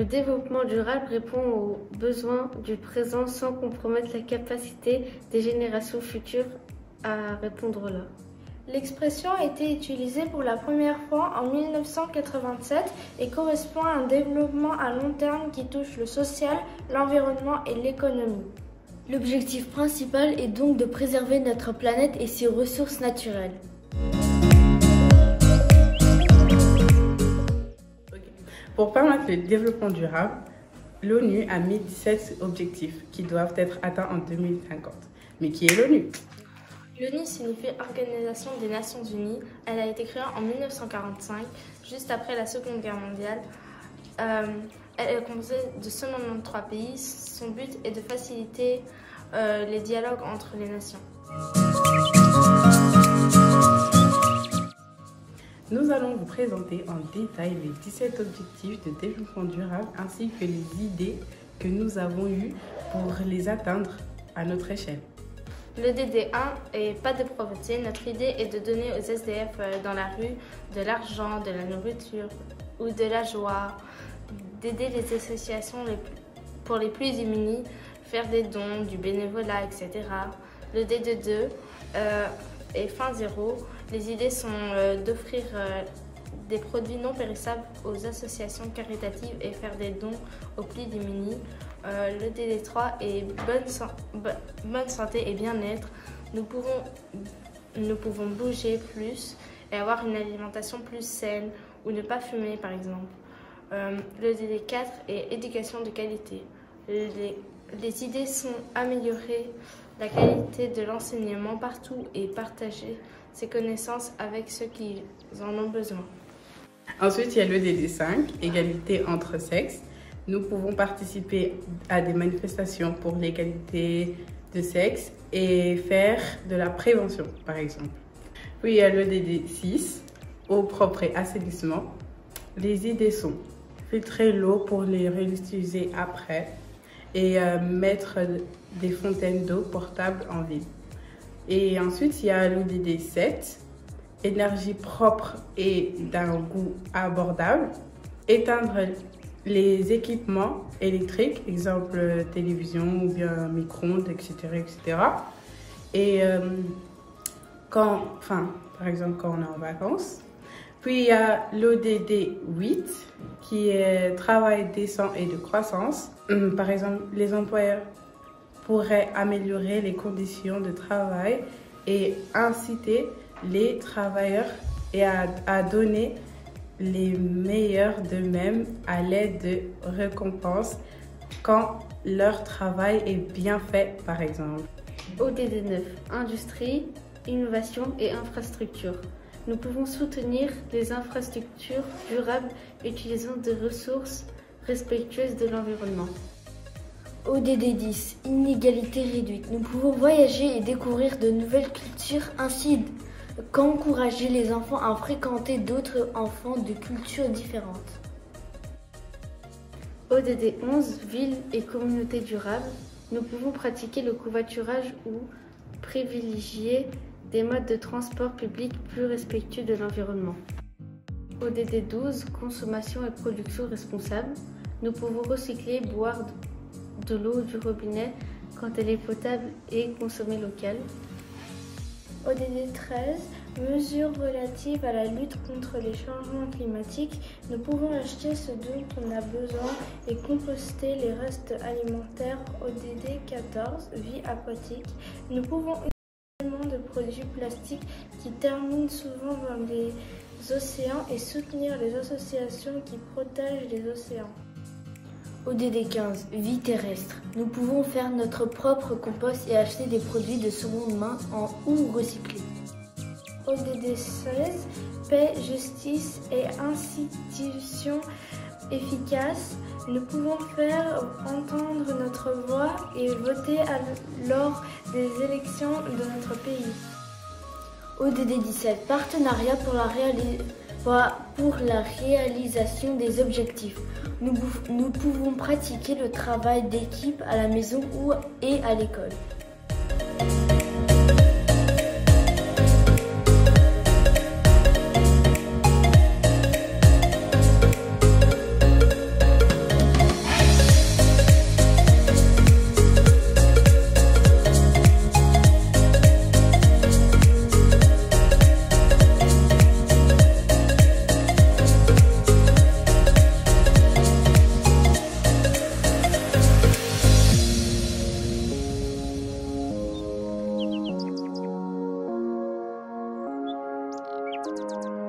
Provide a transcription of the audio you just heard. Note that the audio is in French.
Le développement durable répond aux besoins du présent sans compromettre la capacité des générations futures à répondre là. L'expression a été utilisée pour la première fois en 1987 et correspond à un développement à long terme qui touche le social, l'environnement et l'économie. L'objectif principal est donc de préserver notre planète et ses ressources naturelles. Pour permettre le développement durable, l'ONU a mis 17 objectifs qui doivent être atteints en 2050. Mais qui est l'ONU ? L'ONU signifie Organisation des Nations Unies. Elle a été créée en 1945, juste après la Seconde Guerre mondiale. Elle est composée de 193 pays. Son but est de faciliter les dialogues entre les nations. Nous allons vous présenter en détail les 17 objectifs de développement durable ainsi que les idées que nous avons eues pour les atteindre à notre échelle. Le DD1 est pas de pauvreté. Notre idée est de donner aux SDF dans la rue de l'argent, de la nourriture ou de la joie, d'aider les associations pour les plus démunis, faire des dons, du bénévolat, etc. Le DD2 est fin zéro. Les idées sont d'offrir des produits non périssables aux associations caritatives et faire des dons aux plus démunis. Le DD3 est bonne santé et bien-être. Nous pouvons bouger plus et avoir une alimentation plus saine ou ne pas fumer par exemple. Le DD4 est éducation de qualité. Les idées sont améliorer la qualité de l'enseignement partout et partager ses connaissances avec ceux qui en ont besoin. Ensuite, il y a le DD5, égalité entre sexes. Nous pouvons participer à des manifestations pour l'égalité de sexe et faire de la prévention, par exemple. Puis il y a le DD6, eau propre et assainissement. Les idées sont filtrer l'eau pour les réutiliser après et mettre des fontaines d'eau portables en ville. Et ensuite, il y a le DD7, énergie propre et d'un coût abordable. Éteindre les équipements électriques, exemple télévision ou bien micro-ondes, etc., etc. Et par exemple, quand on est en vacances. Puis il y a l'ODD 8, qui est travail décent et de croissance. Par exemple, les employeurs pourraient améliorer les conditions de travail et inciter les travailleurs et à donner les meilleurs d'eux-mêmes à l'aide de récompenses quand leur travail est bien fait, par exemple. ODD 9, industrie, innovation et infrastructure. Nous pouvons soutenir les infrastructures durables utilisant des ressources respectueuses de l'environnement. ODD 10, inégalité réduite. Nous pouvons voyager et découvrir de nouvelles cultures ainsi qu'encourager les enfants à fréquenter d'autres enfants de cultures différentes. ODD 11, ville et communauté durable. Nous pouvons pratiquer le covoiturage ou privilégier des modes de transport public plus respectueux de l'environnement. ODD 12, consommation et production responsable. Nous pouvons recycler, boire de l'eau du robinet quand elle est potable et consommer local. ODD 13, mesures relatives à la lutte contre les changements climatiques. Nous pouvons acheter ce dont on a besoin et composter les restes alimentaires. ODD 14, vie aquatique. Nous pouvons de produits plastiques qui terminent souvent dans les océans et soutenir les associations qui protègent les océans. ODD 15, vie terrestre. Nous pouvons faire notre propre compost et acheter des produits de seconde main ou recyclés. ODD 16, paix, justice et institutions efficaces. Nous pouvons faire entendre notre voix et voter lors des élections de notre pays. ODD 17, partenariat pour la réalisation des objectifs. Nous pouvons pratiquer le travail d'équipe à la maison et à l'école. Merci.